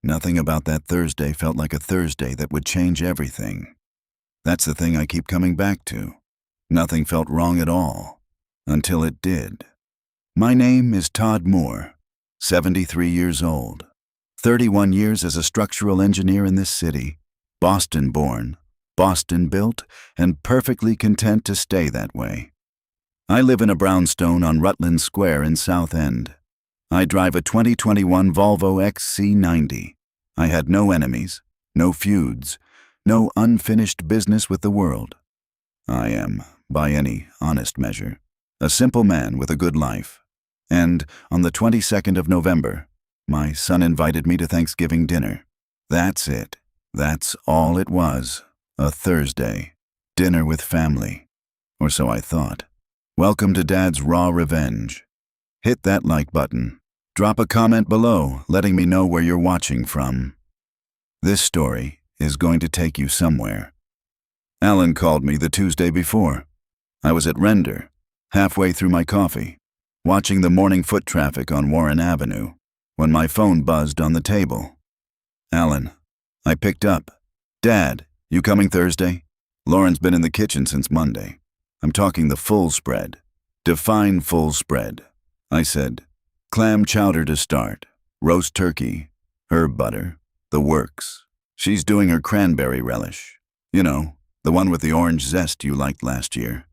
Nothing about that Thursday felt like a Thursday that would change everything. That's the thing I keep coming back to. Nothing felt wrong at all, until it did. My name is Todd Moore, 73 years old, 31 years as a structural engineer in this city, Boston-born, Boston-built, and perfectly content to stay that way. I live in a brownstone on Rutland Square in South End. I drive a 2021 Volvo XC90. I had no enemies, no feuds, no unfinished business with the world. I am, by any honest measure, a simple man with a good life. And on the 22nd of November, my son invited me to Thanksgiving dinner. That's it. That's all it was. A Thursday. Dinner with family. Or so I thought. Welcome to Dad's Raw Revenge. Hit that like button. Drop a comment below letting me know where you're watching from. This story is going to take you somewhere. Alan called me the Tuesday before. I was at Render, halfway through my coffee, watching the morning foot traffic on Warren Avenue, when my phone buzzed on the table. Alan. I picked up. Dad, you coming Thursday? Lauren's been in the kitchen since Monday. I'm talking the full spread. Define full spread. I said, clam chowder to start, roast turkey, herb butter, the works. She's doing her cranberry relish. You know, the one with the orange zest you liked last year.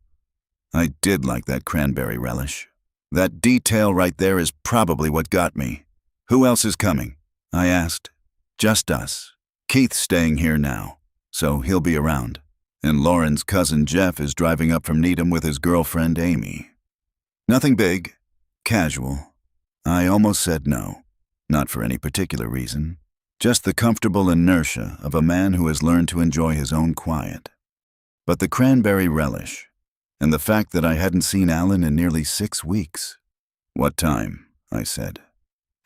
I did like that cranberry relish. That detail right there is probably what got me. Who else is coming? I asked. Just us. Keith's staying here now, so he'll be around. And Lauren's cousin Jeff is driving up from Needham with his girlfriend Amy. Nothing big. Casual. I almost said no. Not for any particular reason. Just the comfortable inertia of a man who has learned to enjoy his own quiet. But the cranberry relish, and the fact that I hadn't seen Alan in nearly 6 weeks. What time? I said.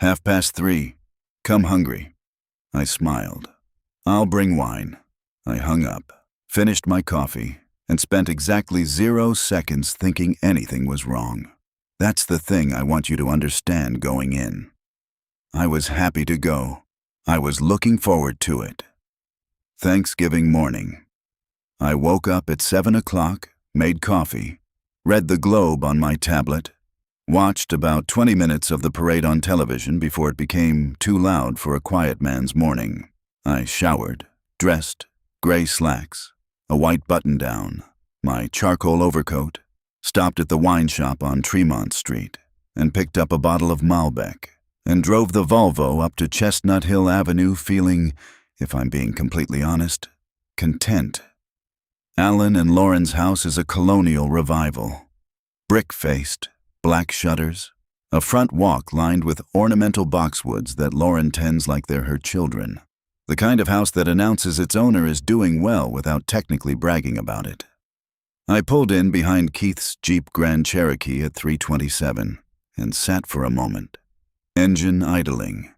3:30. Come hungry. I smiled. I'll bring wine. I hung up, finished my coffee, and spent exactly 0 seconds thinking anything was wrong. That's the thing I want you to understand going in. I was happy to go. I was looking forward to it. Thanksgiving morning. I woke up at 7 o'clock, made coffee, read the Globe on my tablet, watched about 20 minutes of the parade on television before it became too loud for a quiet man's morning. I showered, dressed, gray slacks, a white button-down, my charcoal overcoat, stopped at the wine shop on Tremont Street, and picked up a bottle of Malbec, and drove the Volvo up to Chestnut Hill Avenue feeling, if I'm being completely honest, content. Alan and Lauren's house is a colonial revival. Brick-faced, black shutters, a front walk lined with ornamental boxwoods that Lauren tends like they're her children. The kind of house that announces its owner is doing well without technically bragging about it. I pulled in behind Keith's Jeep Grand Cherokee at 3:27 and sat for a moment, engine idling,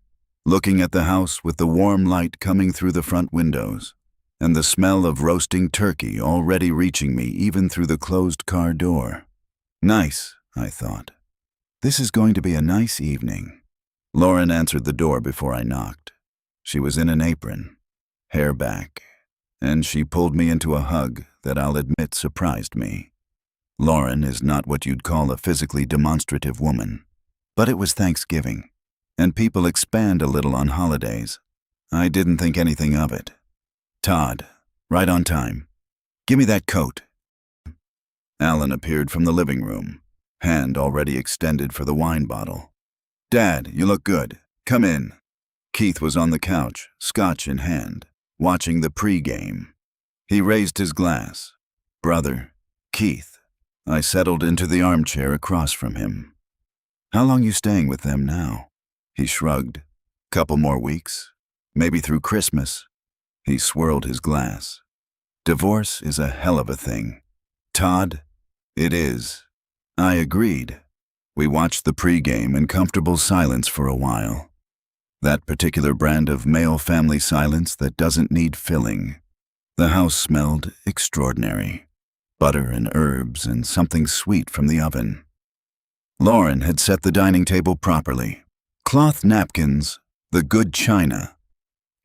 looking at the house with the warm light coming through the front windows and the smell of roasting turkey already reaching me even through the closed car door. Nice, I thought. This is going to be a nice evening. Lauren answered the door before I knocked. She was in an apron, hair back, and she pulled me into a hug that I'll admit surprised me. Lauren is not what you'd call a physically demonstrative woman, but it was Thanksgiving, and people expand a little on holidays. I didn't think anything of it. Todd, right on time. Give me that coat. Alan appeared from the living room, hand already extended for the wine bottle. Dad, you look good. Come in. Keith was on the couch, scotch in hand, watching the pre-game. He raised his glass. Brother, Keith. I settled into the armchair across from him. How long you staying with them now? He shrugged. Couple more weeks. Maybe through Christmas. He swirled his glass. Divorce is a hell of a thing. Todd, it is. I agreed. We watched the pre-game in comfortable silence for a while. That particular brand of male family silence that doesn't need filling. The house smelled extraordinary. Butter and herbs and something sweet from the oven. Lauren had set the dining table properly. Cloth napkins, the good china,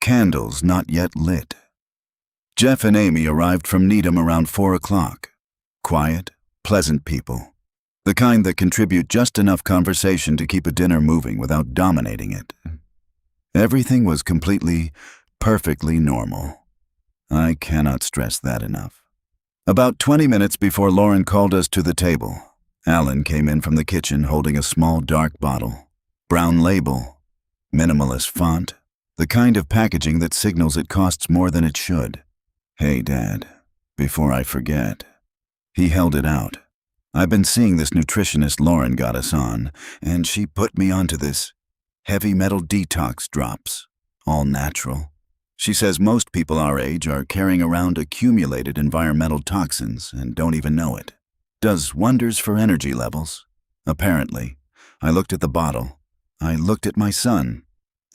candles not yet lit. Jeff and Amy arrived from Needham around 4 o'clock. Quiet, pleasant people. The kind that contribute just enough conversation to keep a dinner moving without dominating it. Everything was completely, perfectly normal. I cannot stress that enough. About 20 minutes before Lauren called us to the table, Alan came in from the kitchen holding a small dark bottle. Brown label, minimalist font, the kind of packaging that signals it costs more than it should. Hey, Dad, before I forget. He held it out. I've been seeing this nutritionist Lauren got us on, and she put me onto this heavy metal detox drops, all natural. She says most people our age are carrying around accumulated environmental toxins and don't even know it. Does wonders for energy levels. Apparently. I looked at the bottle. I looked at my son.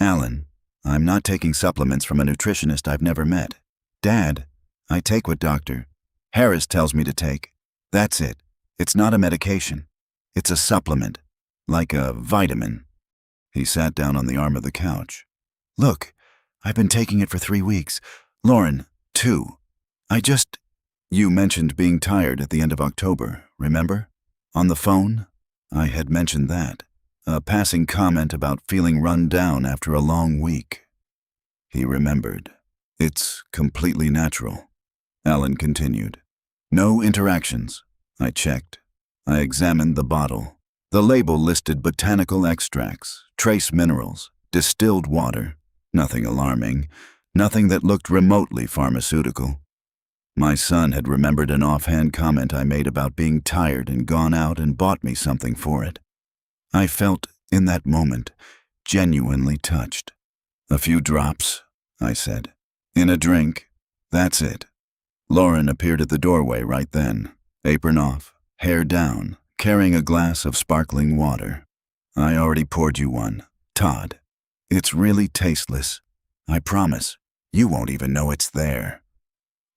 Alan, I'm not taking supplements from a nutritionist I've never met. Dad, I take what Dr. Harris tells me to take. That's it. It's not a medication. It's a supplement, like a vitamin. He sat down on the arm of the couch. Look, I've been taking it for 3 weeks. Lauren, 2. You mentioned being tired at the end of October, remember? On the phone? I had mentioned that. A passing comment about feeling run down after a long week. He remembered. It's completely natural. Alan continued. No interactions. I checked. I examined the bottle. The label listed botanical extracts, trace minerals, distilled water. Nothing alarming. Nothing that looked remotely pharmaceutical. My son had remembered an offhand comment I made about being tired and gone out and bought me something for it. I felt, in that moment, genuinely touched. A few drops, I said. In a drink. That's it. Lauren appeared at the doorway right then, apron off, hair down, carrying a glass of sparkling water. I already poured you one, Todd. It's really tasteless. I promise, you won't even know it's there.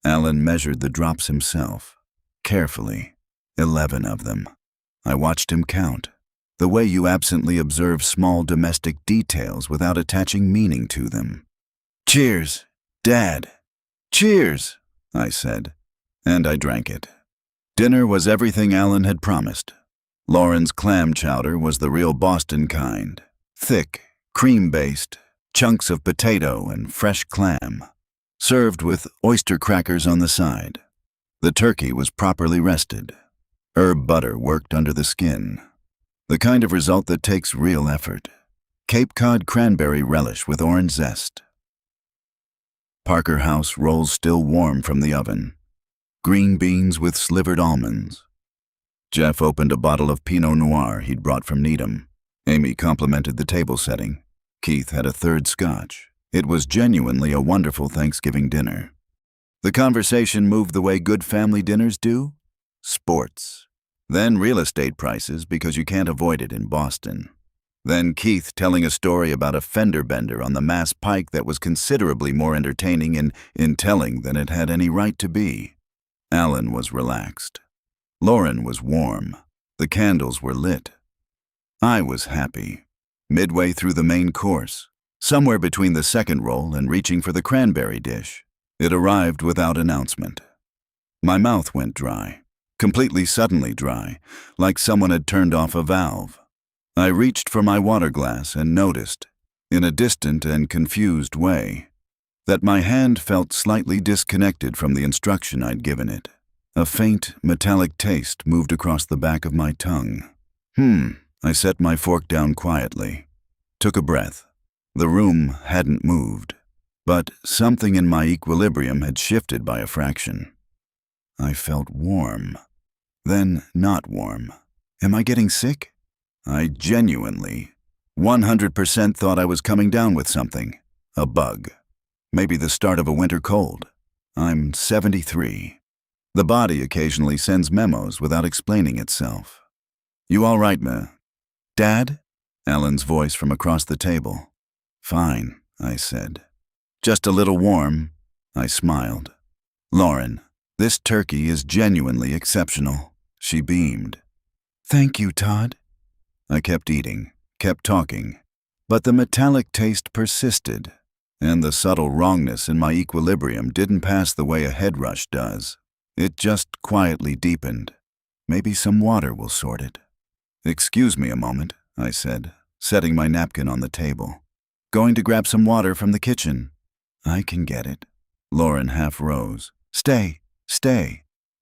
Alan measured the drops himself, carefully, 11 of them. I watched him count, the way you absently observe small domestic details without attaching meaning to them. Cheers, Dad. Cheers, I said, and I drank it. Dinner was everything Alan had promised. Lauren's clam chowder was the real Boston kind, thick, cream-based, chunks of potato and fresh clam, served with oyster crackers on the side. The turkey was properly rested. Herb butter worked under the skin. The kind of result that takes real effort. Cape Cod cranberry relish with orange zest. Parker House rolls still warm from the oven. Green beans with slivered almonds. Jeff opened a bottle of Pinot Noir he'd brought from Needham. Amy complimented the table setting. Keith had a third scotch. It was genuinely a wonderful Thanksgiving dinner. The conversation moved the way good family dinners do. Sports. Then real estate prices because you can't avoid it in Boston. Then Keith telling a story about a fender bender on the Mass Pike that was considerably more entertaining in telling than it had any right to be. Alan was relaxed. Lauren was warm. The candles were lit. I was happy. Midway through the main course, somewhere between the second roll and reaching for the cranberry dish, it arrived without announcement. My mouth went dry, completely suddenly dry, like someone had turned off a valve. I reached for my water glass and noticed, in a distant and confused way, that my hand felt slightly disconnected from the instruction I'd given it. A faint, metallic taste moved across the back of my tongue. I set my fork down quietly, took a breath. The room hadn't moved, but something in my equilibrium had shifted by a fraction. I felt warm, then not warm. Am I getting sick? I genuinely, 100% thought I was coming down with something. A bug. Maybe the start of a winter cold. I'm 73. The body occasionally sends memos without explaining itself. You all right, Ma? Dad? Alan's voice from across the table. Fine, I said. Just a little warm. I smiled. Lauren, this turkey is genuinely exceptional. She beamed. Thank you, Todd. I kept eating, kept talking, but the metallic taste persisted. And the subtle wrongness in my equilibrium didn't pass the way a head rush does. It just quietly deepened. Maybe some water will sort it. "Excuse me a moment," I said, setting my napkin on the table. "Going to grab some water from the kitchen." "I can get it." Lauren half rose. Stay.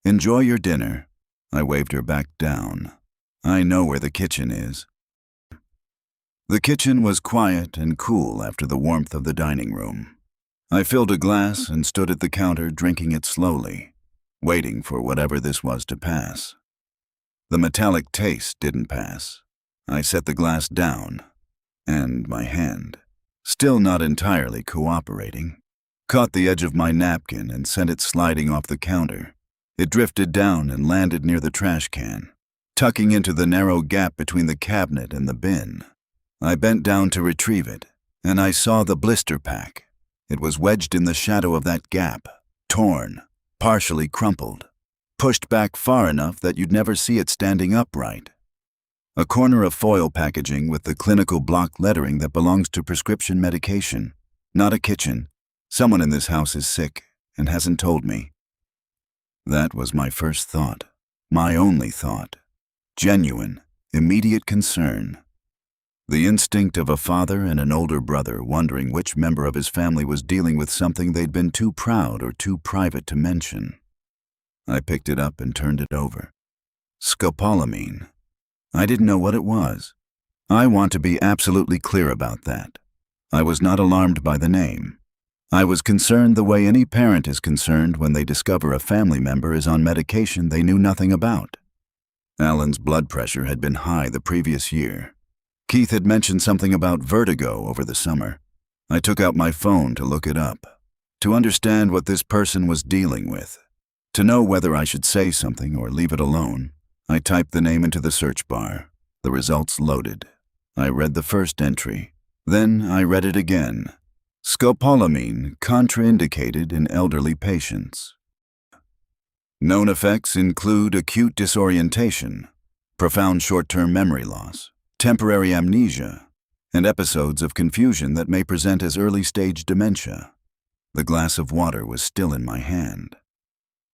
Enjoy your dinner." I waved her back down. "I know where the kitchen is." The kitchen was quiet and cool after the warmth of the dining room. I filled a glass and stood at the counter drinking it slowly, waiting for whatever this was to pass. The metallic taste didn't pass. I set the glass down, and my hand, still not entirely cooperating, caught the edge of my napkin and sent it sliding off the counter. It drifted down and landed near the trash can, tucking into the narrow gap between the cabinet and the bin. I bent down to retrieve it, and I saw the blister pack. It was wedged in the shadow of that gap, torn, partially crumpled, pushed back far enough that you'd never see it standing upright. A corner of foil packaging with the clinical block lettering that belongs to prescription medication, not a kitchen. Someone in this house is sick and hasn't told me. That was my first thought, my only thought. Genuine, immediate concern. The instinct of a father and an older brother wondering which member of his family was dealing with something they'd been too proud or too private to mention. I picked it up and turned it over. Scopolamine. I didn't know what it was. I want to be absolutely clear about that. I was not alarmed by the name. I was concerned the way any parent is concerned when they discover a family member is on medication they knew nothing about. Alan's blood pressure had been high the previous year. Keith had mentioned something about vertigo over the summer. I took out my phone to look it up, to understand what this person was dealing with. To know whether I should say something or leave it alone, I typed the name into the search bar. The results loaded. I read the first entry. Then I read it again. Scopolamine contraindicated in elderly patients. Known effects include acute disorientation, profound short-term memory loss, temporary amnesia, and episodes of confusion that may present as early-stage dementia. The glass of water was still in my hand.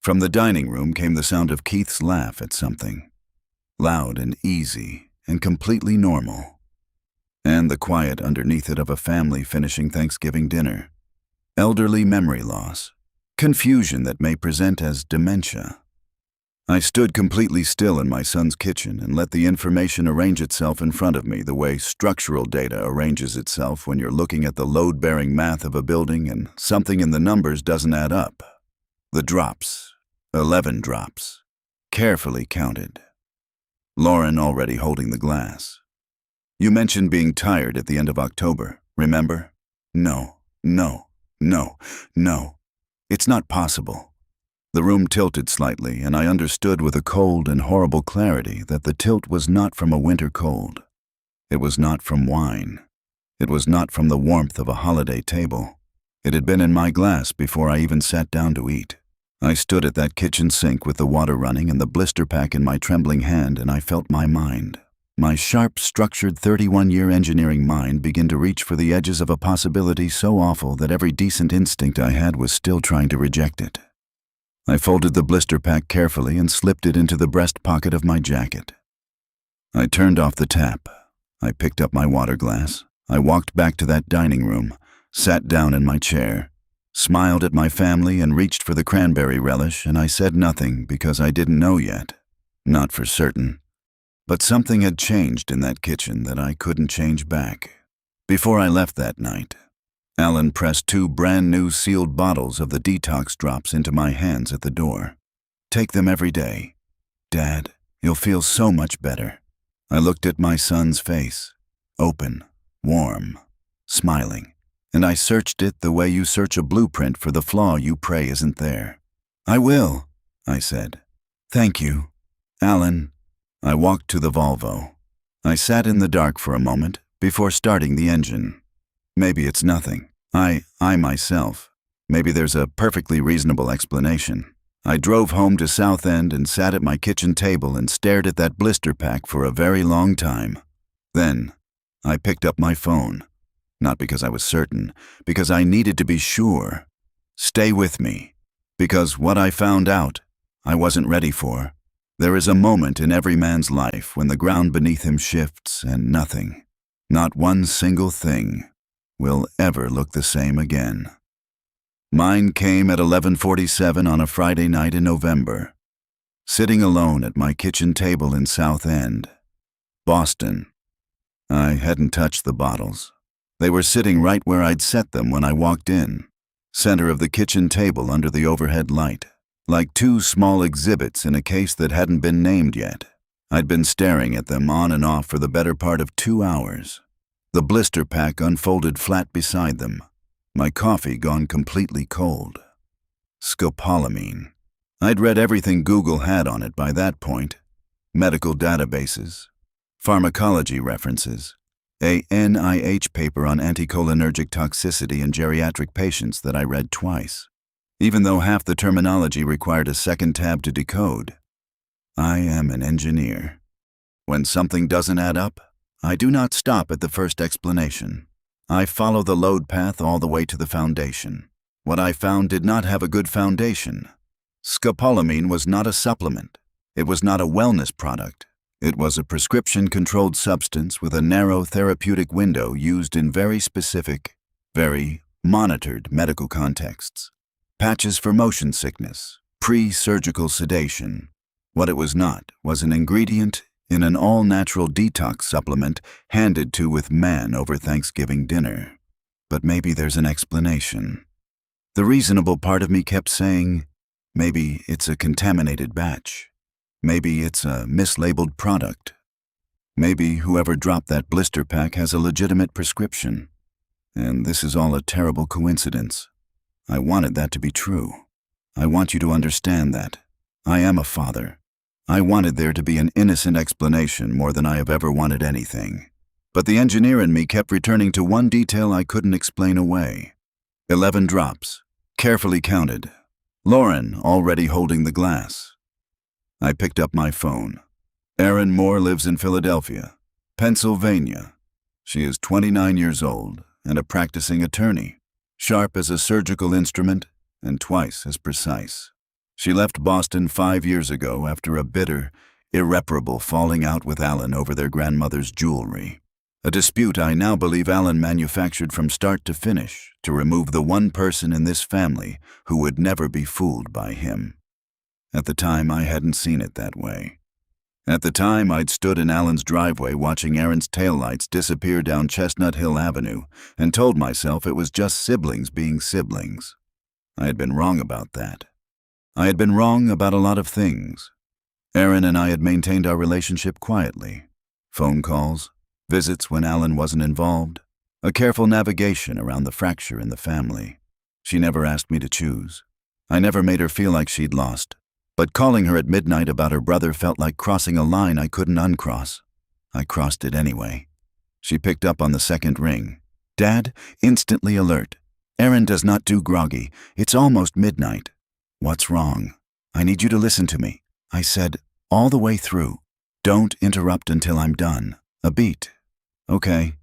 From the dining room came the sound of Keith's laugh at something, loud and easy and completely normal, and the quiet underneath it of a family finishing Thanksgiving dinner. Elderly memory loss, confusion that may present as dementia. I stood completely still in my son's kitchen and let the information arrange itself in front of me the way structural data arranges itself when you're looking at the load-bearing math of a building and something in the numbers doesn't add up. The drops, 11 drops, carefully counted. Lauren already holding the glass. "You mentioned being tired at the end of October, remember?" No. It's not possible." The room tilted slightly, and I understood with a cold and horrible clarity that the tilt was not from a winter cold. It was not from wine. It was not from the warmth of a holiday table. It had been in my glass before I even sat down to eat. I stood at that kitchen sink with the water running and the blister pack in my trembling hand, and I felt my mind, my sharp, structured 31-year engineering mind, begin to reach for the edges of a possibility so awful that every decent instinct I had was still trying to reject it. I folded the blister pack carefully and slipped it into the breast pocket of my jacket. I turned off the tap. I picked up my water glass. I walked back to that dining room, sat down in my chair, smiled at my family and reached for the cranberry relish, and I said nothing because I didn't know yet. Not for certain. But something had changed in that kitchen that I couldn't change back. Before I left that night, Alan pressed 2 brand-new sealed bottles of the detox drops into my hands at the door. "Take them every day. Dad, you'll feel so much better." I looked at my son's face, open, warm, smiling, and I searched it the way you search a blueprint for the flaw you pray isn't there. "I will," I said. "Thank you, Alan." I walked to the Volvo. I sat in the dark for a moment before starting the engine. Maybe it's nothing. I myself. Maybe there's a perfectly reasonable explanation. I drove home to Southend and sat at my kitchen table and stared at that blister pack for a very long time. Then, I picked up my phone. Not because I was certain, because I needed to be sure. Stay with me, because what I found out, I wasn't ready for. There is a moment in every man's life when the ground beneath him shifts and nothing, not one single thing, will ever look the same again. Mine came at 11:47 on a Friday night in November, sitting alone at my kitchen table in South End, Boston. I hadn't touched the bottles. They were sitting right where I'd set them when I walked in, center of the kitchen table under the overhead light, like two small exhibits in a case that hadn't been named yet. I'd been staring at them on and off for the better part of 2 hours. The blister pack unfolded flat beside them, my coffee gone completely cold. Scopolamine. I'd read everything Google had on it by that point. Medical databases, pharmacology references, a NIH paper on anticholinergic toxicity in geriatric patients that I read twice, even though half the terminology required a second tab to decode. I am an engineer. When something doesn't add up, I do not stop at the first explanation. I follow the load path all the way to the foundation. What I found did not have a good foundation. Scopolamine was not a supplement. It was not a wellness product. It was a prescription-controlled substance with a narrow therapeutic window used in very specific, very monitored medical contexts. Patches for motion sickness, pre-surgical sedation. What it was not was an ingredient in an all-natural detox supplement handed to with man over Thanksgiving dinner. But maybe there's an explanation. The reasonable part of me kept saying, maybe it's a contaminated batch. Maybe it's a mislabeled product. Maybe whoever dropped that blister pack has a legitimate prescription. And this is all a terrible coincidence. I wanted that to be true. I want you to understand that. I am a father. I wanted there to be an innocent explanation more than I have ever wanted anything. But the engineer in me kept returning to one detail I couldn't explain away. 11 drops, carefully counted. Lauren already holding the glass. I picked up my phone. Erin Moore lives in Philadelphia, Pennsylvania. She is 29 years old and a practicing attorney, sharp as a surgical instrument and twice as precise. She left Boston 5 years ago after a bitter, irreparable falling out with Alan over their grandmother's jewelry. A dispute I now believe Alan manufactured from start to finish to remove the one person in this family who would never be fooled by him. At the time, I hadn't seen it that way. At the time, I'd stood in Alan's driveway watching Erin's taillights disappear down Chestnut Hill Avenue and told myself it was just siblings being siblings. I had been wrong about that. I had been wrong about a lot of things. Erin and I had maintained our relationship quietly. Phone calls, visits when Alan wasn't involved, a careful navigation around the fracture in the family. She never asked me to choose. I never made her feel like she'd lost. But calling her at midnight about her brother felt like crossing a line I couldn't uncross. I crossed it anyway. She picked up on the second ring. Dad, instantly alert. Erin does not do groggy. It's almost midnight. What's wrong? I need you to listen to me. I said, all the way through. Don't interrupt until I'm done. A beat. Okay.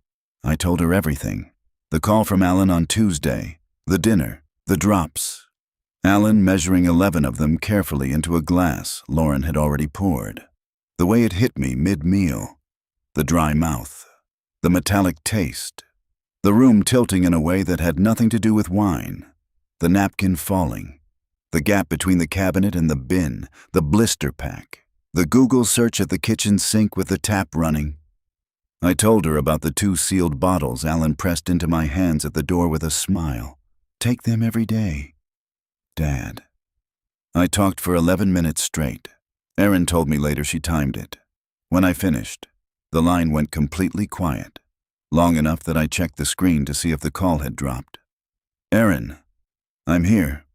I told her everything. The call from Alan on Tuesday. The dinner. The drops. Alan measuring 11 of them carefully into a glass Lauren had already poured. The way it hit me mid-meal. The dry mouth. The metallic taste. The room tilting in a way that had nothing to do with wine. The napkin falling. The gap between the cabinet and the bin. The blister pack. The Google search at the kitchen sink with the tap running. I told her about the 2 sealed bottles Alan pressed into my hands at the door with a smile. Take them every day. Dad. I talked for 11 minutes straight. Erin told me later she timed it. When I finished, the line went completely quiet, long enough that I checked the screen to see if the call had dropped. Erin, I'm here.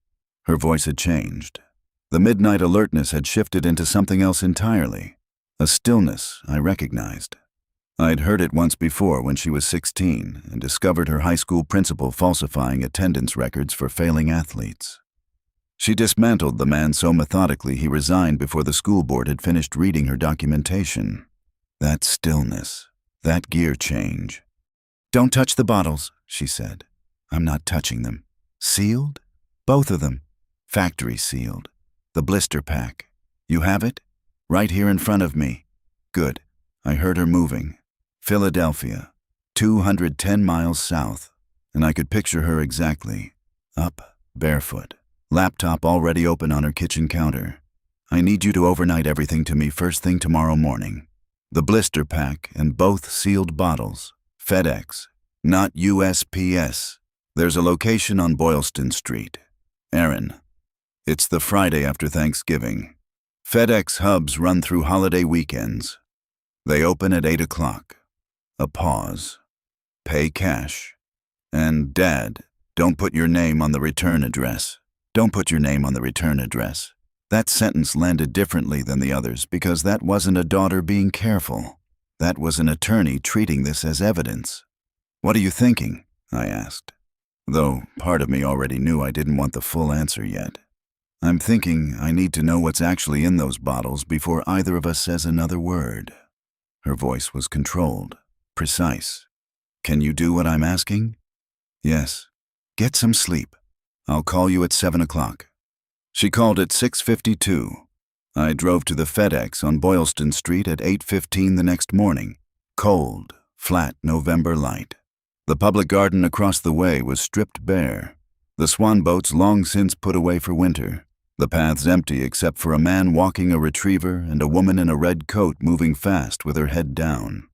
Her voice had changed. The midnight alertness had shifted into something else entirely, a stillness I recognized. I'd heard it once before when she was 16 and discovered her high school principal falsifying attendance records for failing athletes. She dismantled the man so methodically he resigned before the school board had finished reading her documentation. That stillness, that gear change. Don't touch the bottles. she said. I'm not touching them. Sealed? Both of them. Factory sealed. The blister pack. You have it? Right here in front of me. Good. I heard her moving. Philadelphia. 210 miles south. And I could picture her exactly. Up, barefoot. Laptop already open on her kitchen counter. I need you to overnight everything to me first thing tomorrow morning. The blister pack and both sealed bottles. FedEx, not USPS. There's a location on Boylston Street. Aaron. It's the Friday after Thanksgiving. FedEx hubs run through holiday weekends. They open at 8 o'clock. A pause. Pay cash. And Dad, don't put your name on the return address. Don't put your name on the return address. That sentence landed differently than the others because that wasn't a daughter being careful. That was an attorney treating this as evidence. What are you thinking? I asked, though part of me already knew I didn't want the full answer yet. I'm thinking I need to know what's actually in those bottles before either of us says another word. Her voice was controlled, precise. Can you do what I'm asking? Yes. Get some sleep. I'll call you at 7 o'clock. She called at 6:52. I drove to the FedEx on Boylston Street at 8:15 the next morning. Cold, flat November light. The public garden across the way was stripped bare. The swan boats long since put away for winter. The paths empty except for a man walking a retriever and a woman in a red coat moving fast with her head down.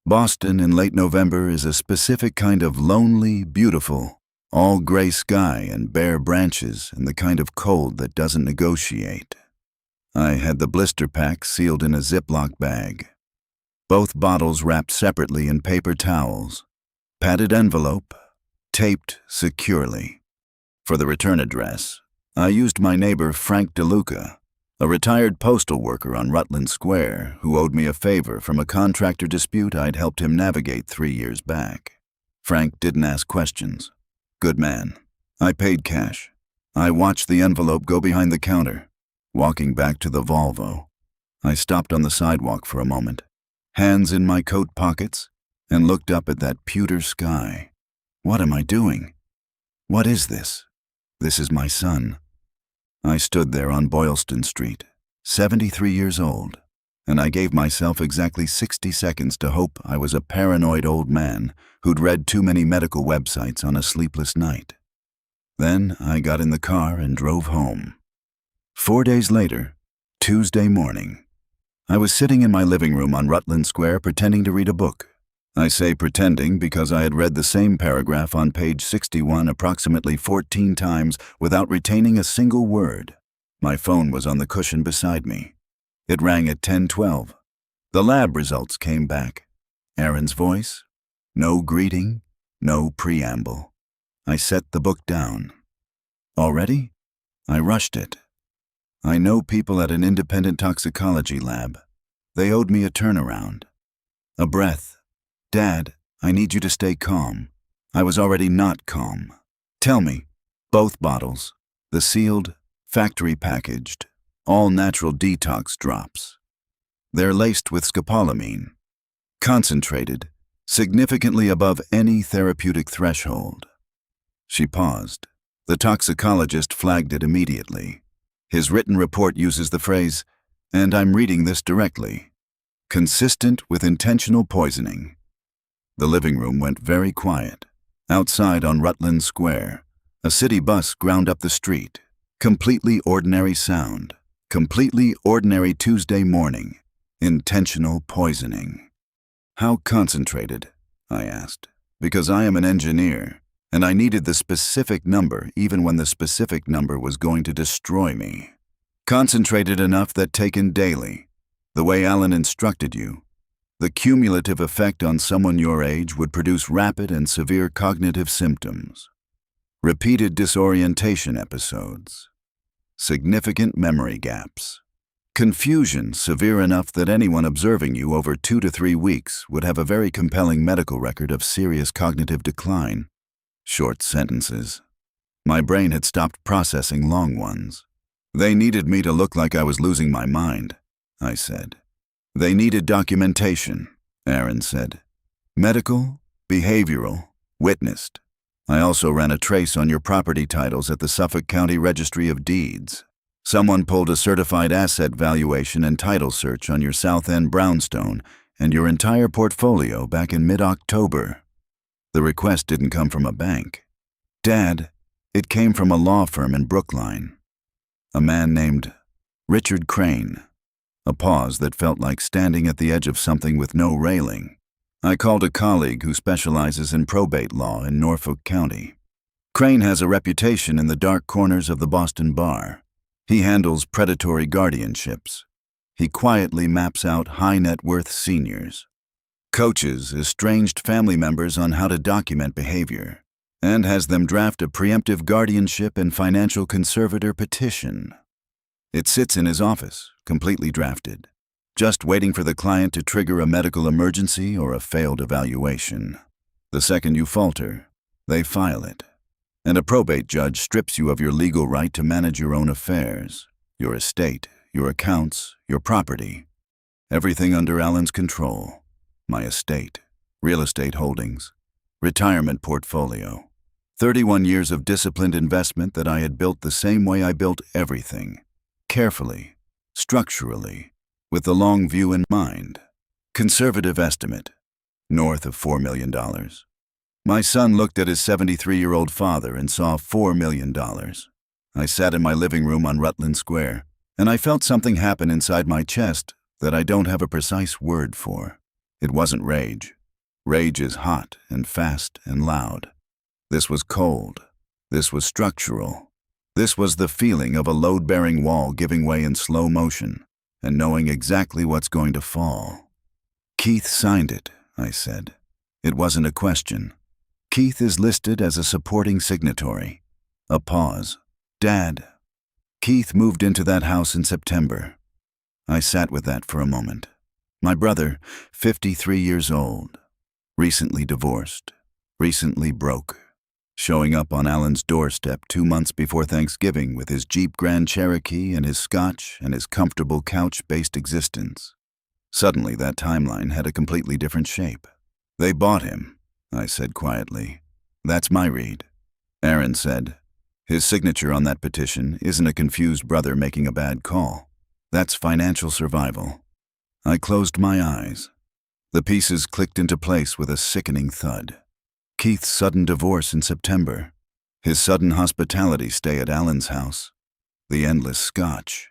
Boston in late November is a specific kind of lonely, beautiful, all gray sky and bare branches and the kind of cold that doesn't negotiate. I had the blister pack sealed in a Ziploc bag. Both bottles wrapped separately in paper towels. Padded envelope, taped securely. For the return address, I used my neighbor Frank DeLuca, a retired postal worker on Rutland Square who owed me a favor from a contractor dispute I'd helped him navigate 3 years back. Frank didn't ask questions. Good man. I paid cash. I watched the envelope go behind the counter. Walking back to the Volvo, I stopped on the sidewalk for a moment, hands in my coat pockets, and looked up at that pewter sky. What am I doing? What is this? This is my son. I stood there on Boylston Street, 73 years old, and I gave myself exactly 60 seconds to hope I was a paranoid old man who'd read too many medical websites on a sleepless night. Then I got in the car and drove home. 4 days later, Tuesday morning, I was sitting in my living room on Rutland Square pretending to read a book. I say pretending because I had read the same paragraph on page 61 approximately 14 times without retaining a single word. My phone was on the cushion beside me. It rang at 10:12. The lab results came back. Aaron's voice. No greeting, no preamble. I set the book down. Already? I rushed it. I know people at an independent toxicology lab. They owed me a turnaround. A breath. Dad, I need you to stay calm. I was already not calm. Tell me, both bottles, the sealed, factory packaged, all natural detox drops. They're laced with scopolamine, concentrated, significantly above any therapeutic threshold. She paused. The toxicologist flagged it immediately. His written report uses the phrase, and I'm reading this directly, consistent with intentional poisoning. The living room went very quiet. Outside on Rutland Square, a city bus ground up the street. Completely ordinary sound. Completely ordinary Tuesday morning. Intentional poisoning. How concentrated? I asked, because I am an engineer, and I needed the specific number even when the specific number was going to destroy me. Concentrated enough that taken daily, the way Alan instructed you, the cumulative effect on someone your age would produce rapid and severe cognitive symptoms, repeated disorientation episodes, significant memory gaps, confusion severe enough that anyone observing you over 2 to 3 weeks would have a very compelling medical record of serious cognitive decline, short sentences. My brain had stopped processing long ones. They needed me to look like I was losing my mind, I said. They needed documentation, Aaron said. Medical, behavioral, Witnessed. I also ran a trace on your property titles at the Suffolk County Registry of Deeds. Someone pulled a certified asset valuation and title search on your South End brownstone and your entire portfolio back in mid-October. The request didn't come from a bank. Dad, it came from a law firm in Brookline. A man named Richard Crane. A pause that felt like standing at the edge of something with no railing. I called a colleague who specializes in probate law in Norfolk County. Crane has a reputation in the dark corners of the Boston bar. He handles predatory guardianships. He quietly maps out high-net-worth seniors, coaches estranged family members on how to document behavior, and has them draft a preemptive guardianship and financial conservator petition. It sits in his office, completely drafted, just waiting for the client to trigger a medical emergency or a failed evaluation. The second you falter, they file it. And a probate judge strips you of your legal right to manage your own affairs, your estate, your accounts, your property. Everything under Alan's control. My estate, real estate holdings, retirement portfolio. 31 years of disciplined investment that I had built the same way I built everything. Carefully, structurally, with the long view in mind. Conservative estimate, north of $4 million. My son looked at his 73-year-old father and saw $4 million. I sat in my living room on Rutland Square, and I felt something happen inside my chest that I don't have a precise word for. It wasn't rage. Rage is hot and fast and loud. This was cold. This was structural. This was the feeling of a load-bearing wall giving way in slow motion and knowing exactly what's going to fall. Keith signed it, I said. It wasn't a question. Keith is listed as a supporting signatory. A pause. Dad. Keith moved into that house in September. I sat with that for a moment. My brother, 53 years old, recently divorced, recently broke, showing up on Alan's doorstep 2 months before Thanksgiving with his Jeep Grand Cherokee and his scotch and his comfortable couch-based existence. Suddenly, that timeline had a completely different shape. They bought him, I said quietly. That's my read. Aaron said, his signature on that petition isn't a confused brother making a bad call. That's financial survival. I closed my eyes. The pieces clicked into place with a sickening thud. Keith's sudden divorce in September, his sudden hospitality stay at Alan's house, the endless scotch.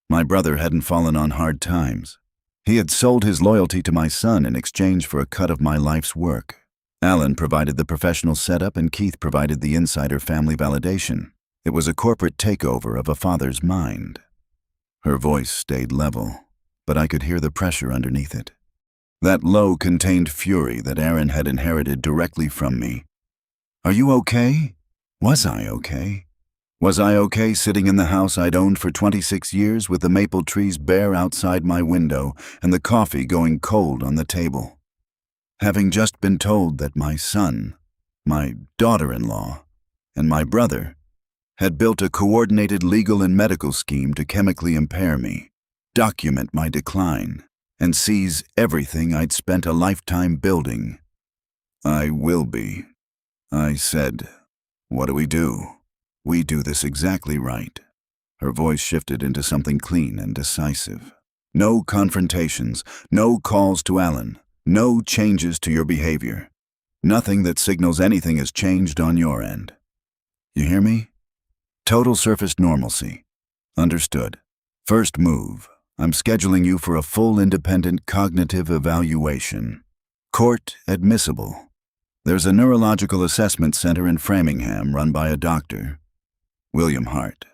My brother hadn't fallen on hard times. He had sold his loyalty to my son in exchange for a cut of my life's work. Alan provided the professional setup and Keith provided the insider family validation. It was a corporate takeover of a father's mind. Her voice stayed level, but I could hear the pressure underneath it. That low, contained fury that Aaron had inherited directly from me. Are you okay? Was I okay? Was I okay sitting in the house I'd owned for 26 years with the maple trees bare outside my window and the coffee going cold on the table? Having just been told that my son, my daughter-in-law, and my brother had built a coordinated legal and medical scheme to chemically impair me, document my decline, and seize everything I'd spent a lifetime building. I will be. I said, what do? We do this exactly right. Her voice shifted into something clean and decisive. No confrontations, no calls to Alan, no changes to your behavior. Nothing that signals anything has changed on your end. You hear me? Total surface normalcy. Understood. First move. I'm scheduling you for a full independent cognitive evaluation. Court admissible. There's a neurological assessment center in Framingham run by a doctor, William Hart.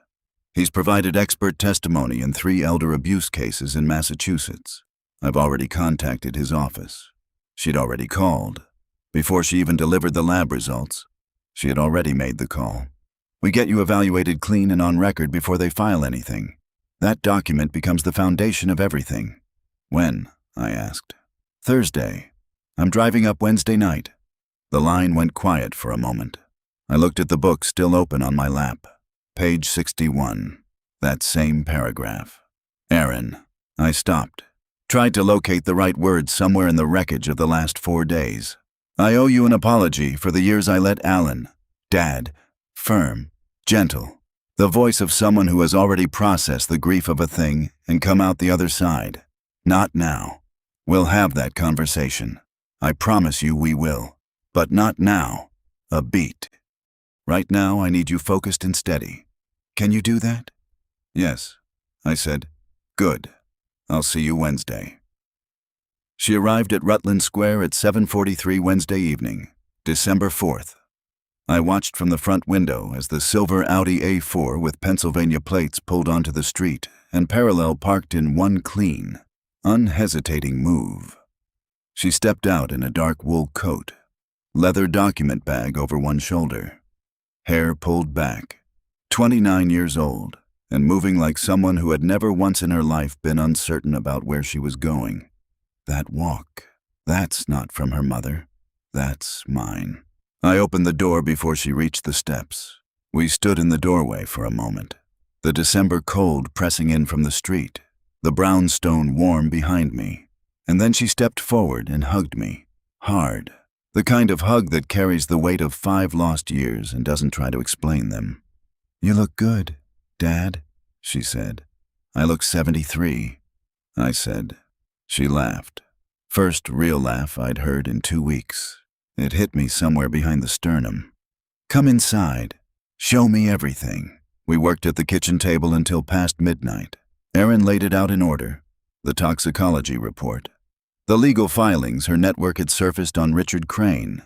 He's provided expert testimony in 3 elder abuse cases in Massachusetts. I've already contacted his office. She'd already called. Before she even delivered the lab results, she had already made the call. We get you evaluated clean and on record before they file anything. That document becomes the foundation of everything. When? I asked. Thursday. I'm driving up Wednesday night. The line went quiet for a moment. I looked at the book still open on my lap. Page 61. That same paragraph. Aaron. I stopped. Tried to locate the right words somewhere in the wreckage of the last 4 days. I owe you an apology for the years I let Alan, Dad, firm, gentle, the voice of someone who has already processed the grief of a thing and come out the other side. Not now. We'll have that conversation. I promise you we will. But not now. A beat. Right now I need you focused and steady. Can you do that? Yes, I said. Good. I'll see you Wednesday. She arrived at Rutland Square at 7:43 Wednesday evening, December 4th. I watched from the front window as the silver Audi A4 with Pennsylvania plates pulled onto the street and parallel parked in one clean, unhesitating move. She stepped out in a dark wool coat, leather document bag over one shoulder, hair pulled back, 29 years old, and moving like someone who had never once in her life been uncertain about where she was going. That walk, that's not from her mother. That's mine. I opened the door before she reached the steps. We stood in the doorway for a moment, the December cold pressing in from the street, the brownstone warm behind me. And then she stepped forward and hugged me, hard, the kind of hug that carries the weight of 5 lost years and doesn't try to explain them. You look good, Dad, she said. I look 73, I said. She laughed. First real laugh I'd heard in 2 weeks. It hit me somewhere behind the sternum. Come inside. Show me everything. We worked at the kitchen table until past midnight. Erin laid it out in order. The toxicology report. The legal filings her network had surfaced on Richard Crane.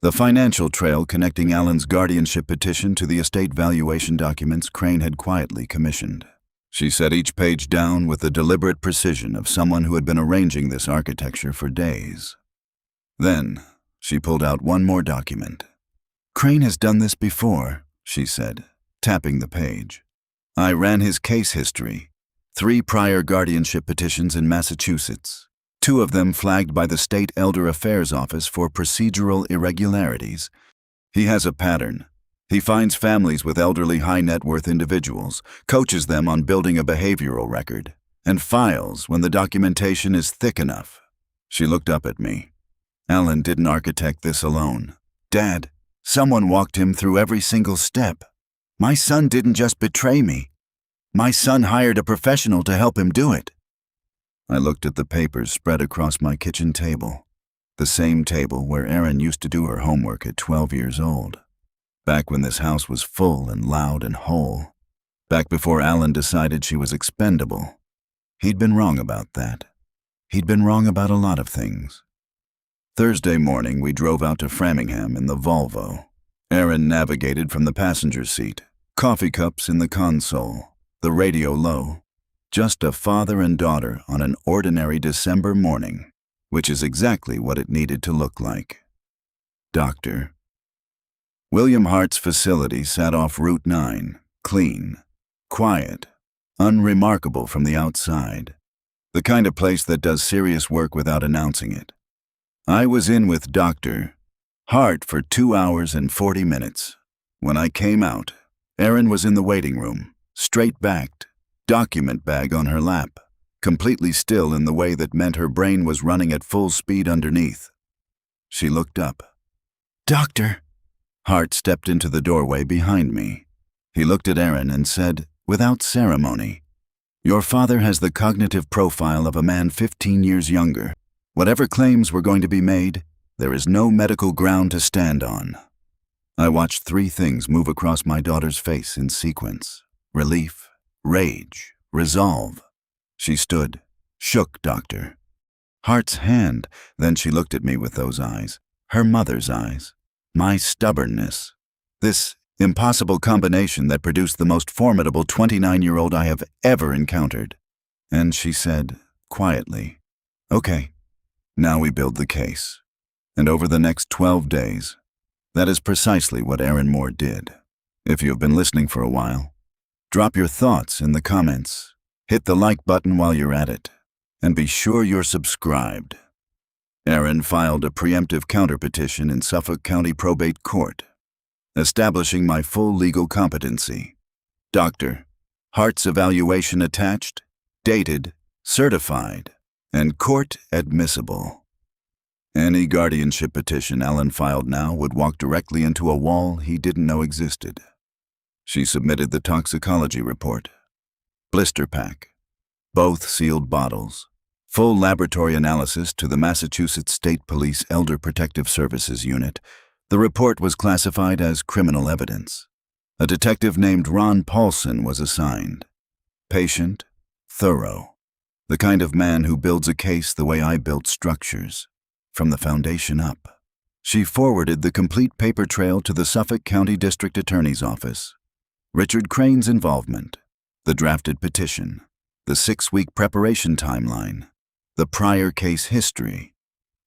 The financial trail connecting Alan's guardianship petition to the estate valuation documents Crane had quietly commissioned. She set each page down with the deliberate precision of someone who had been arranging this architecture for days. Then, she pulled out one more document. Crane has done this before, she said, tapping the page. I ran his case history. 3 prior guardianship petitions in Massachusetts. 2 of them flagged by the State Elder Affairs Office for procedural irregularities. He has a pattern. He finds families with elderly high-net-worth individuals, coaches them on building a behavioral record, and files when the documentation is thick enough. She looked up at me. Alan didn't architect this alone. Dad, someone walked him through every single step. My son didn't just betray me. My son hired a professional to help him do it. I looked at the papers spread across my kitchen table, the same table where Erin used to do her homework at 12 years old. Back when this house was full and loud and whole. Back before Alan decided she was expendable. He'd been wrong about that. He'd been wrong about a lot of things. Thursday morning, we drove out to Framingham in the Volvo. Erin navigated from the passenger seat, coffee cups in the console, the radio low. Just a father and daughter on an ordinary December morning, which is exactly what it needed to look like. Doctor. William Hart's facility sat off Route 9, clean, quiet, unremarkable from the outside. The kind of place that does serious work without announcing it. I was in with Dr. Hart for 2 hours and 40 minutes. When I came out, Erin was in the waiting room, straight-backed, document bag on her lap, completely still in the way that meant her brain was running at full speed underneath. She looked up. Doctor. Hart stepped into the doorway behind me. He looked at Erin and said, without ceremony, Your father has the cognitive profile of a man 15 years younger. Whatever claims were going to be made, there is no medical ground to stand on. I watched 3 things move across my daughter's face in sequence. Relief, rage, resolve. She stood, shook Doctor. Hart's hand, then she looked at me with those eyes, her mother's eyes. My stubbornness. This impossible combination that produced the most formidable 29-year-old I have ever encountered. And she said, quietly, Okay, now we build the case. And over the next 12 days, that is precisely what Erin Moore did. If you have been listening for a while, drop your thoughts in the comments, hit the like button while you're at it, and be sure you're subscribed. Erin filed a preemptive counterpetition in Suffolk County Probate Court, establishing my full legal competency. Dr. Hart's evaluation attached, dated, certified, and court admissible. Any guardianship petition Alan filed now would walk directly into a wall he didn't know existed. She submitted the toxicology report. Blister pack. Both sealed bottles. Full laboratory analysis to the Massachusetts State Police Elder Protective Services Unit. The report was classified as criminal evidence. A detective named Ron Paulson was assigned. Patient, thorough. The kind of man who builds a case the way I built structures, from the foundation up. She forwarded the complete paper trail to the Suffolk County District Attorney's Office. Richard Crane's involvement, the drafted petition, the 6-week preparation timeline, the prior case history.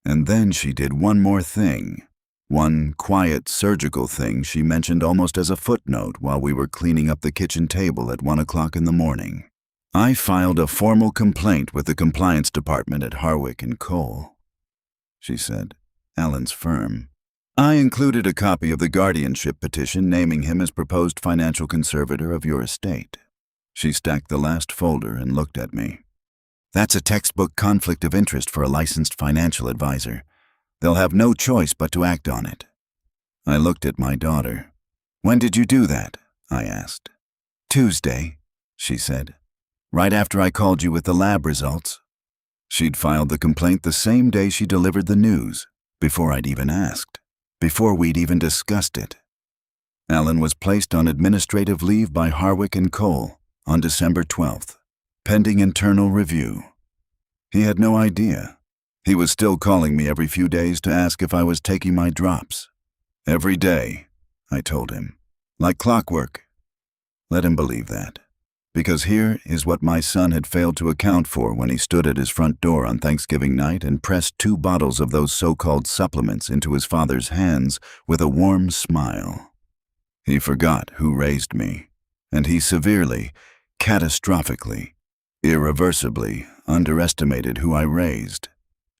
And then she did one more thing. One quiet, surgical thing she mentioned almost as a footnote while we were cleaning up the kitchen table at 1 o'clock in the morning. I filed a formal complaint with the compliance department at Harwick and Cole, she said, Alan's firm. I included a copy of the guardianship petition naming him as proposed financial conservator of your estate. She stacked the last folder and looked at me. That's a textbook conflict of interest for a licensed financial advisor. They'll have no choice but to act on it. I looked at my daughter. When did you do that? I asked. Tuesday, she said. Right after I called you with the lab results. She'd filed the complaint the same day she delivered the news, before I'd even asked, before we'd even discussed it. Alan was placed on administrative leave by Harwick and Cole on December 12th, pending internal review. He had no idea. He was still calling me every few days to ask if I was taking my drops. Every day, I told him, like clockwork. Let him believe that. Because here is what my son had failed to account for when he stood at his front door on Thanksgiving night and pressed 2 bottles of those so-called supplements into his father's hands with a warm smile. He forgot who raised me, and he severely, catastrophically, irreversibly underestimated who I raised.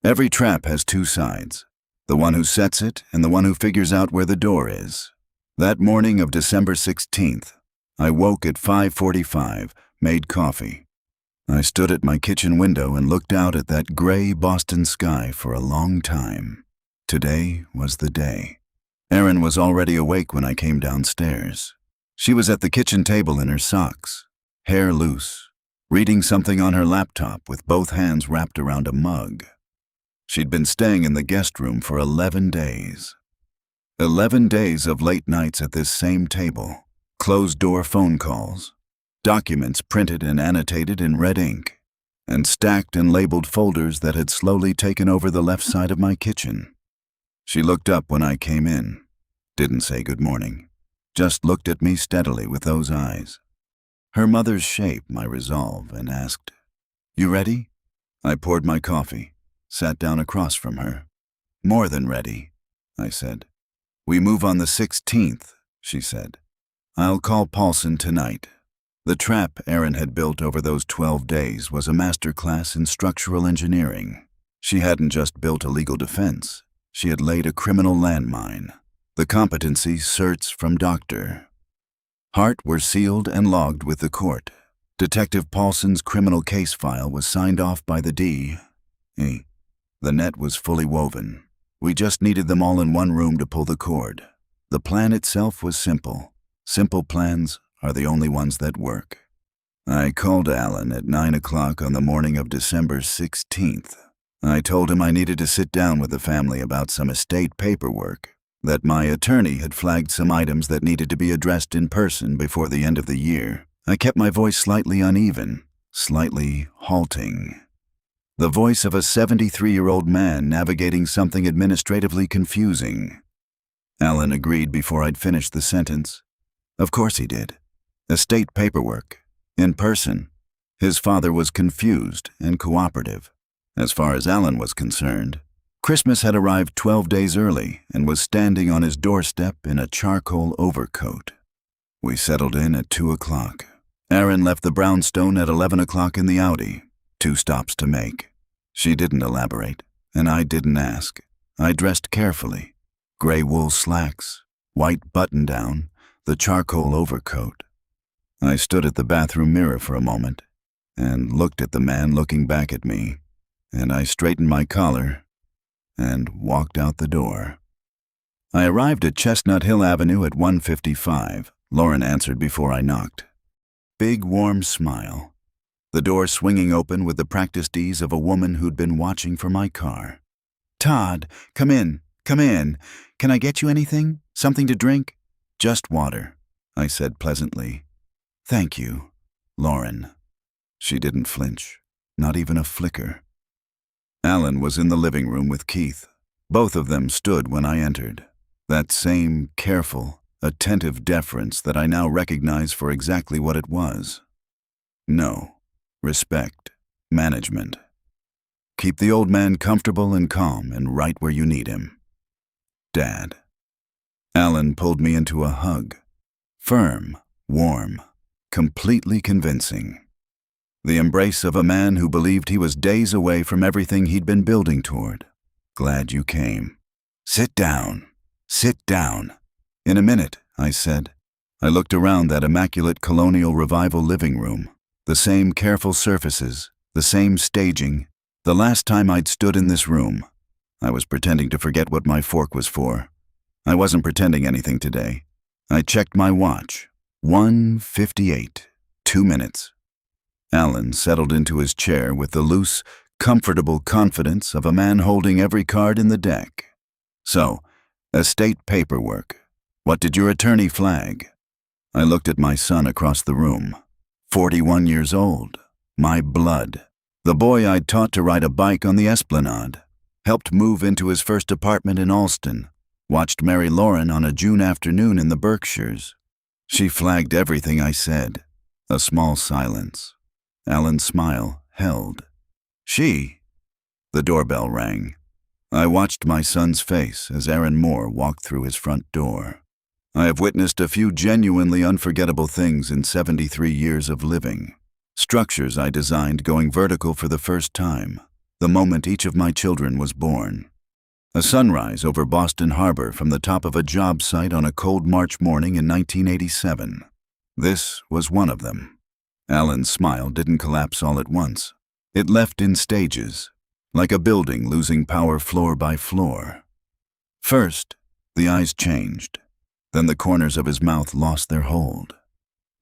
Every trap has 2 sides, the one who sets it and the one who figures out where the door is. That morning of December 16th, I woke at 5:45, made coffee. I stood at my kitchen window and looked out at that gray Boston sky for a long time. Today was the day. Erin was already awake when I came downstairs. She was at the kitchen table in her socks, hair loose, reading something on her laptop with both hands wrapped around a mug. She'd been staying in the guest room for 11 days. 11 days of late nights at this same table. Closed-door phone calls, documents printed and annotated in red ink, and stacked and labeled folders that had slowly taken over the left side of my kitchen. She looked up when I came in, didn't say good morning, just looked at me steadily with those eyes. Her mother's shape my resolve and asked, "You ready?" I poured my coffee, sat down across from her. "More than ready," I said. "We move on the 16th, she said. "I'll call Paulson tonight." The trap Erin had built over those 12 days was a master class in structural engineering. She hadn't just built a legal defense. She had laid a criminal landmine. The competency certs from doctor. Heart were sealed and logged with the court. Detective Paulson's criminal case file was signed off by the D.E. The net was fully woven. We just needed them all in one room to pull the cord. The plan itself was simple. Simple plans are the only ones that work. I called Alan at 9 o'clock on the morning of December 16th. I told him I needed to sit down with the family about some estate paperwork, that my attorney had flagged some items that needed to be addressed in person before the end of the year. I kept my voice slightly uneven, slightly halting. The voice of a 73-year-old man navigating something administratively confusing. Alan agreed before I'd finished the sentence. Of course he did. Estate paperwork. In person. His father was confused and cooperative. As far as Alan was concerned, Christmas had arrived 12 days early and was standing on his doorstep in a charcoal overcoat. We settled in at 2 o'clock. Erin left the brownstone at 11 o'clock in the Audi. 2 stops to make. She didn't elaborate, and I didn't ask. I dressed carefully. Gray wool slacks, white button-down, the charcoal overcoat. I stood at the bathroom mirror for a moment and looked at the man looking back at me, and I straightened my collar and walked out the door. I arrived at Chestnut Hill Avenue at 1:55. Lauren answered before I knocked. Big, warm smile. The door swinging open with the practiced ease of a woman who'd been watching for my car. "Todd, come in, come in. Can I get you anything? Something to drink?" "Just water," I said pleasantly. "Thank you, Lauren." She didn't flinch, not even a flicker. Alan was in the living room with Keith. Both of them stood when I entered. That same careful, attentive deference that I now recognize for exactly what it was. No. Respect. Management. Keep the old man comfortable and calm and right where you need him. Dad. Alan pulled me into a hug. Firm, warm, completely convincing. The embrace of a man who believed he was days away from everything he'd been building toward. "Glad you came." "Sit down. Sit down." "In a minute," I said. I looked around that immaculate colonial revival living room. The same careful surfaces, the same staging. The last time I'd stood in this room, I was pretending to forget what my fork was for. I wasn't pretending anything today. I checked my watch. 1:58. 2 minutes. Alan settled into his chair with the loose, comfortable confidence of a man holding every card in the deck. "So, estate paperwork. What did your attorney flag?" I looked at my son across the room. 41 years old. My blood. The boy I'd taught to ride a bike on the Esplanade. Helped move into his first apartment in Alston. Watched marry Lauren on a June afternoon in the Berkshires. She flagged everything I said. A small silence. Alan's smile held. "She?" The doorbell rang. I watched my son's face as Aaron Moore walked through his front door. I have witnessed a few genuinely unforgettable things in 73 years of living. Structures I designed going vertical for the first time, the moment each of my children was born. A sunrise over Boston Harbor from the top of a job site on a cold March morning in 1987. This was one of them. Alan's smile didn't collapse all at once. It left in stages, like a building losing power floor by floor. First, the eyes changed. Then the corners of his mouth lost their hold.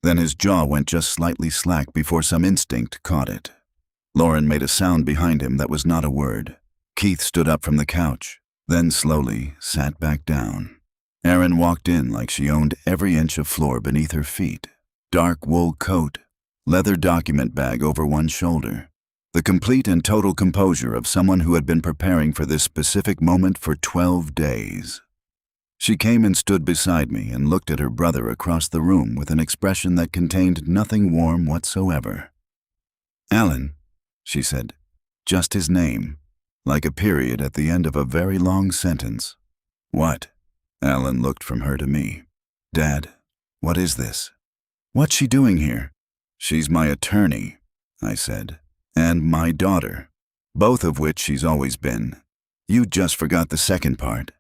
Then his jaw went just slightly slack before some instinct caught it. Lauren made a sound behind him that was not a word. Keith stood up from the couch, then slowly sat back down. Erin walked in like she owned every inch of floor beneath her feet. Dark wool coat, leather document bag over one shoulder. The complete and total composure of someone who had been preparing for this specific moment for 12 days. She came and stood beside me and looked at her brother across the room with an expression that contained nothing warm whatsoever. "Alan," she said, just his name, like a period at the end of a very long sentence. "What?" Alan looked from her to me. "Dad, what is this? What's she doing here?" "She's my attorney," I said, "and my daughter, both of which she's always been. You just forgot the second part."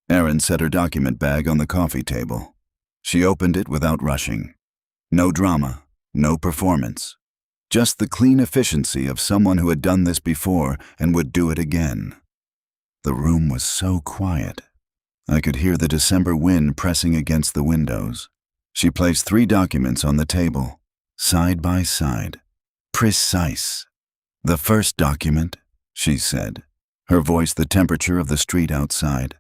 Erin set her document bag on the coffee table. She opened it without rushing. No drama, no performance. Just the clean efficiency of someone who had done this before and would do it again. The room was so quiet. I could hear the December wind pressing against the windows. She placed 3 documents on the table, side by side. Precise. "The first document," she said, her voice the temperature of the street outside,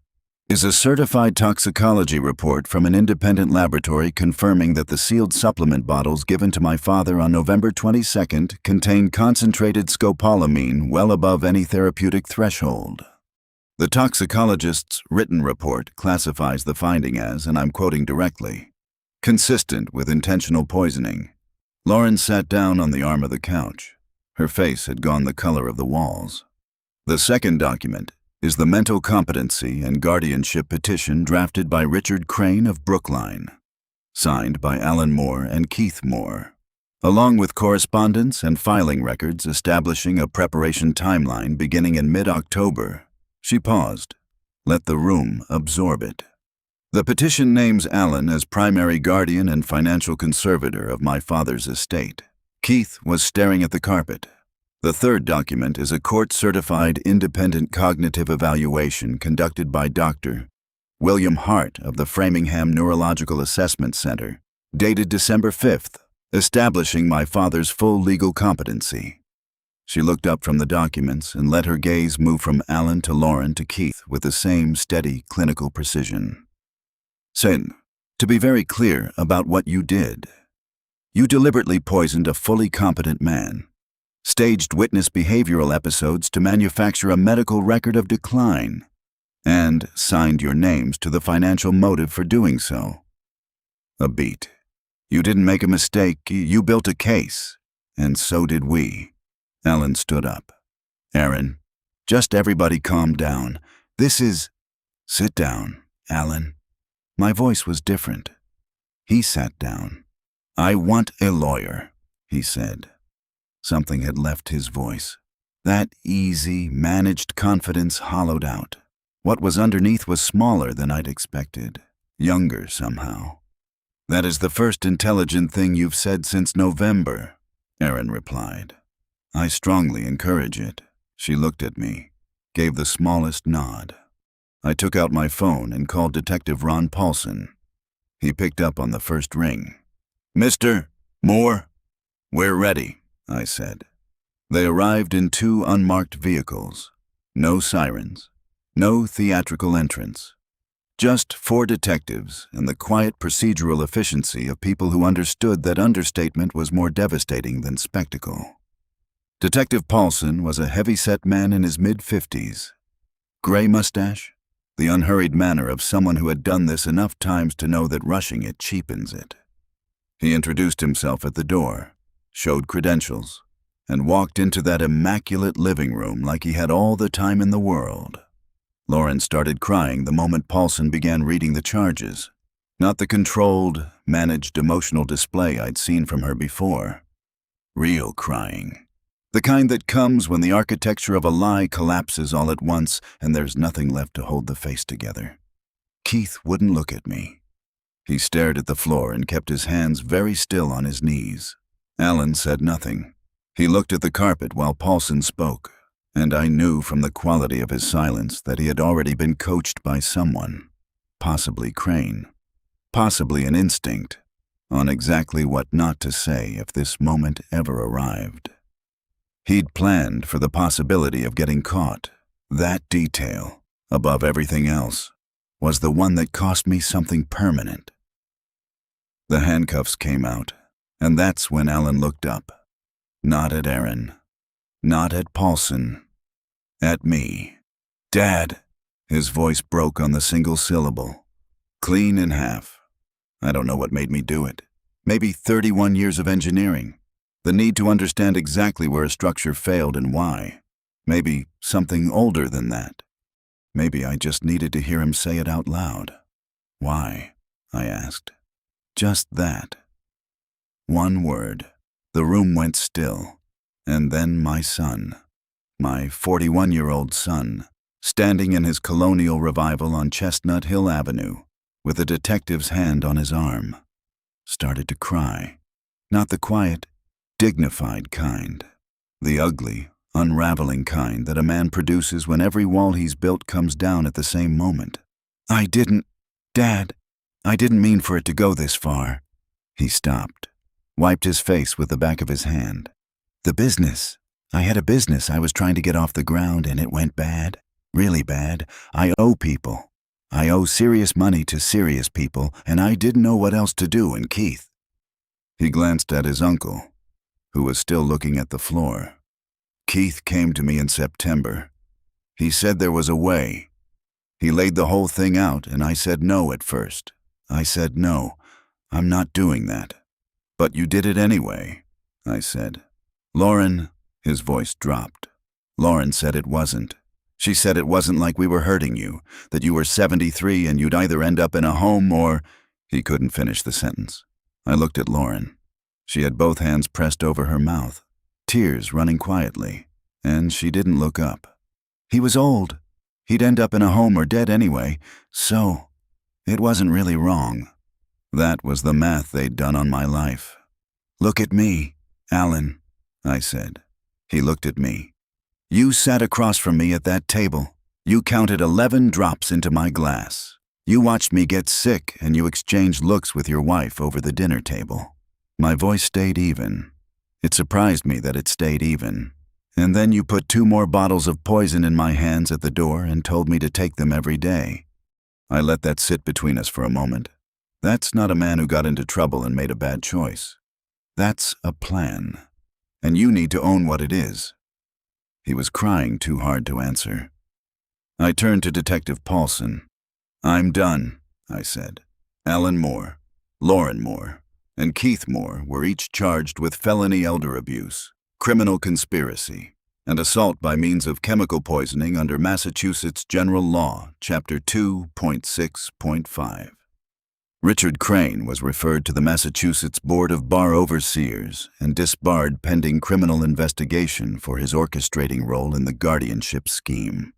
"is a certified toxicology report from an independent laboratory confirming that the sealed supplement bottles given to my father on November 22nd contain concentrated scopolamine well above any therapeutic threshold." The toxicologist's written report classifies the finding as, and I'm quoting directly, "consistent with intentional poisoning." Lauren sat down on the arm of the couch. Her face had gone the color of the walls. "The second document is the mental competency and guardianship petition drafted by Richard Crane of Brookline, signed by Alan Moore and Keith Moore, along with correspondence and filing records establishing a preparation timeline beginning in mid-October." She paused. Let the room absorb it. "The petition names Alan as primary guardian and financial conservator of my father's estate." Keith was staring at the carpet. The third document is a court-certified independent cognitive evaluation conducted by Dr. William Hart of the Framingham Neurological Assessment Center, dated December 5th, establishing my father's full legal competency. She looked up from the documents and let her gaze move from Alan to Lauren to Keith with the same steady clinical precision. "Said, to be very clear about what you did. You deliberately poisoned a fully competent man, staged witness behavioral episodes to manufacture a medical record of decline, and signed your names to the financial motive for doing so. A beat. You didn't make a mistake, you built a case, and so did we." Alan stood up. "Aaron, just everybody calm down. This is—" "Sit down, Alan." My voice was different. He sat down. "I want a lawyer," he said. Something had left his voice. That easy, managed confidence hollowed out. What was underneath was smaller than I'd expected, younger somehow. "That is the first intelligent thing you've said since November," Aaron replied. "I strongly encourage it." She looked at me, gave the smallest nod. I took out my phone and called Detective Ron Paulson. He picked up on the first ring. "Mr. Moore?" "We're ready," I said. They arrived in 2 unmarked vehicles. No sirens, no theatrical entrance. Just 4 detectives and the quiet procedural efficiency of people who understood that understatement was more devastating than spectacle. Detective Paulson was a heavy-set man in his mid-50s. Gray mustache, the unhurried manner of someone who had done this enough times to know that rushing it cheapens it. He introduced himself at the door, showed credentials, and walked into that immaculate living room like he had all the time in the world. Lauren started crying the moment Paulson began reading the charges. Not the controlled, managed emotional display I'd seen from her before. Real crying. The kind that comes when the architecture of a lie collapses all at once and there's nothing left to hold the face together. Keith wouldn't look at me. He stared at the floor and kept his hands very still on his knees. Alan said nothing. He looked at the carpet while Paulson spoke, and I knew from the quality of his silence that he had already been coached by someone, possibly Crane, possibly an instinct, on exactly what not to say if this moment ever arrived. He'd planned for the possibility of getting caught. That detail, above everything else, was the one that cost me something permanent. The handcuffs came out, and that's when Alan looked up. Not at Aaron, not at Paulson, at me. "Dad," his voice broke on the single syllable, clean in half. I don't know what made me do it. Maybe 31 years of engineering. The need to understand exactly where a structure failed and why. Maybe something older than that. Maybe I just needed to hear him say it out loud. "Why?" I asked. Just that. One word. The room went still. And then my son, my 41-year-old son, standing in his colonial revival on Chestnut Hill Avenue, with a detective's hand on his arm, started to cry. Not the quiet, dignified kind. The ugly, unraveling kind that a man produces when every wall he's built comes down at the same moment. Dad, I didn't mean for it to go this far." He stopped, wiped his face with the back of his hand. "The business. I had a business I was trying to get off the ground and it went bad. Really bad. I owe people. I owe serious money to serious people, and I didn't know what else to do in Keith." He glanced at his uncle, who was still looking at the floor. "Keith came to me in September. He said there was a way. He laid the whole thing out, and I said no at first. I said no, I'm not doing that. But you did it anyway," I said. "Lauren," his voice dropped. "Lauren said it wasn't. She said it wasn't like we were hurting you, that you were 73 and you'd either end up in a home or—" He couldn't finish the sentence. I looked at Lauren. She had both hands pressed over her mouth, tears running quietly, and she didn't look up. "He was old. He'd end up in a home or dead anyway, so it wasn't really wrong." That was the math they'd done on my life. "Look at me, Alan," I said. He looked at me. You sat across from me at that table. You counted 11 drops into my glass. You watched me get sick and you exchanged looks with your wife over the dinner table. My voice stayed even. It surprised me that it stayed even. And then you put 2 more bottles of poison in my hands at the door and told me to take them every day. I let that sit between us for a moment. That's not a man who got into trouble and made a bad choice. That's a plan. And you need to own what it is. He was crying too hard to answer. I turned to Detective Paulson. I'm done, I said. Alan Moore, Lauren Moore, and Keith Moore were each charged with felony elder abuse, criminal conspiracy, and assault by means of chemical poisoning under Massachusetts General Law, Chapter 2.6.5. Richard Crane was referred to the Massachusetts Board of Bar Overseers and disbarred pending criminal investigation for his orchestrating role in the guardianship scheme.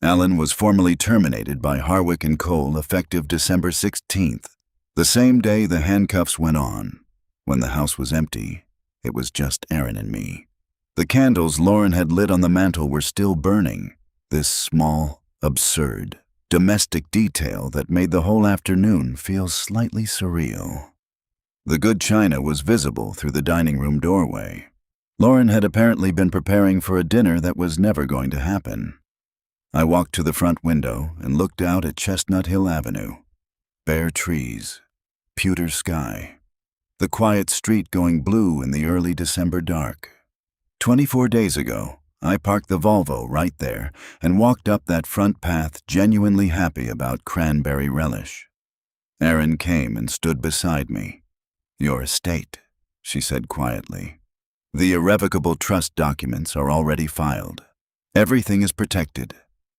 Alan was formally terminated by Harwick and Cole effective December 16th, the same day the handcuffs went on. When the house was empty, it was just Aaron and me. The candles Lauren had lit on the mantel were still burning, this small, absurd, domestic detail that made the whole afternoon feel slightly surreal. The good china was visible through the dining room doorway. Lauren had apparently been preparing for a dinner that was never going to happen. I walked to the front window and looked out at Chestnut Hill Avenue. Bare trees, pewter sky, the quiet street going blue in the early December dark. 24 days ago, I parked the Volvo right there and walked up that front path genuinely happy about cranberry relish. Erin came and stood beside me. Your estate, she said quietly. The irrevocable trust documents are already filed. Everything is protected.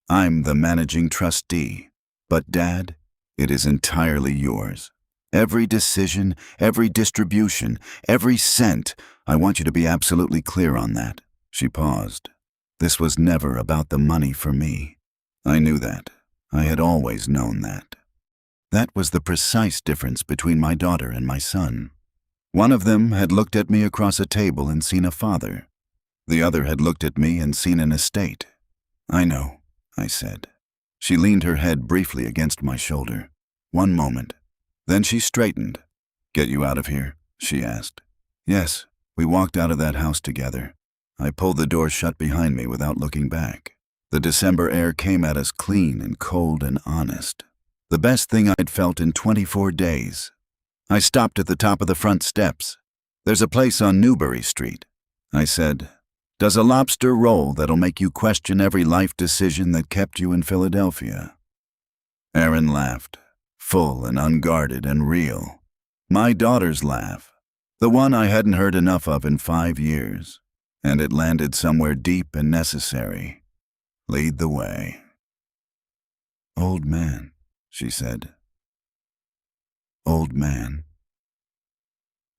I'm the managing trustee. But Dad, it is entirely yours. Every decision, every distribution, every cent, I want you to be absolutely clear on that. She paused. This was never about the money for me. I knew that. I had always known that. That was the precise difference between my daughter and my son. One of them had looked at me across a table and seen a father. The other had looked at me and seen an estate. I know, I said. She leaned her head briefly against my shoulder. One moment. Then she straightened. Get you out of here? She asked. Yes, we walked out of that house together. I pulled the door shut behind me without looking back. The December air came at us clean and cold and honest. The best thing I'd felt in 24 days. I stopped at the top of the front steps. There's a place on Newbury Street. I said, does a lobster roll that'll make you question every life decision that kept you in Philadelphia? Erin laughed, full and unguarded and real. My daughter's laugh, the one I hadn't heard enough of in 5 years, and it landed somewhere deep and necessary. Lead the way. Old man, she said. Old man.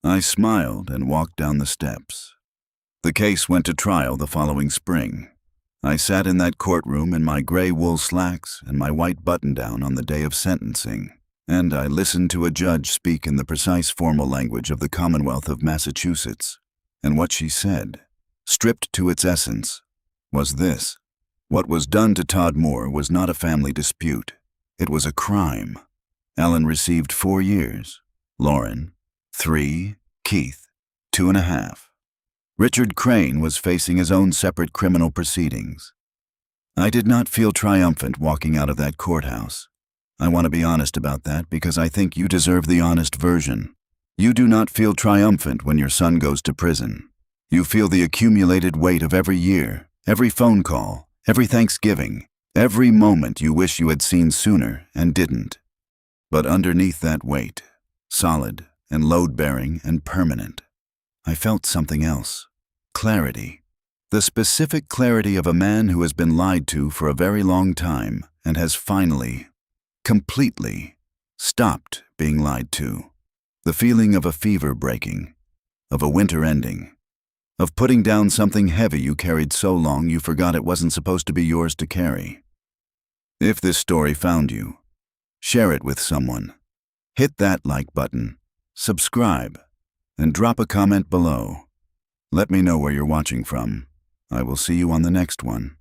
I smiled and walked down the steps. The case went to trial the following spring. I sat in that courtroom in my gray wool slacks and my white button-down on the day of sentencing, and I listened to a judge speak in the precise formal language of the Commonwealth of Massachusetts. And what she said, stripped to its essence, was this. What was done to Todd Moore was not a family dispute. It was a crime. Alan received 4 years. Lauren, 3. Keith, 2.5. Richard Crane was facing his own separate criminal proceedings. I did not feel triumphant walking out of that courthouse. I want to be honest about that because I think you deserve the honest version. You do not feel triumphant when your son goes to prison. You feel the accumulated weight of every year, every phone call, every Thanksgiving, every moment you wish you had seen sooner and didn't. But underneath that weight, solid and load-bearing and permanent, I felt something else. Clarity. The specific clarity of a man who has been lied to for a very long time and has finally, completely, stopped being lied to. The feeling of a fever breaking, of a winter ending, of putting down something heavy you carried so long you forgot it wasn't supposed to be yours to carry. If this story found you, share it with someone. Hit that like button, subscribe, and drop a comment below. Let me know where you're watching from. I will see you on the next one.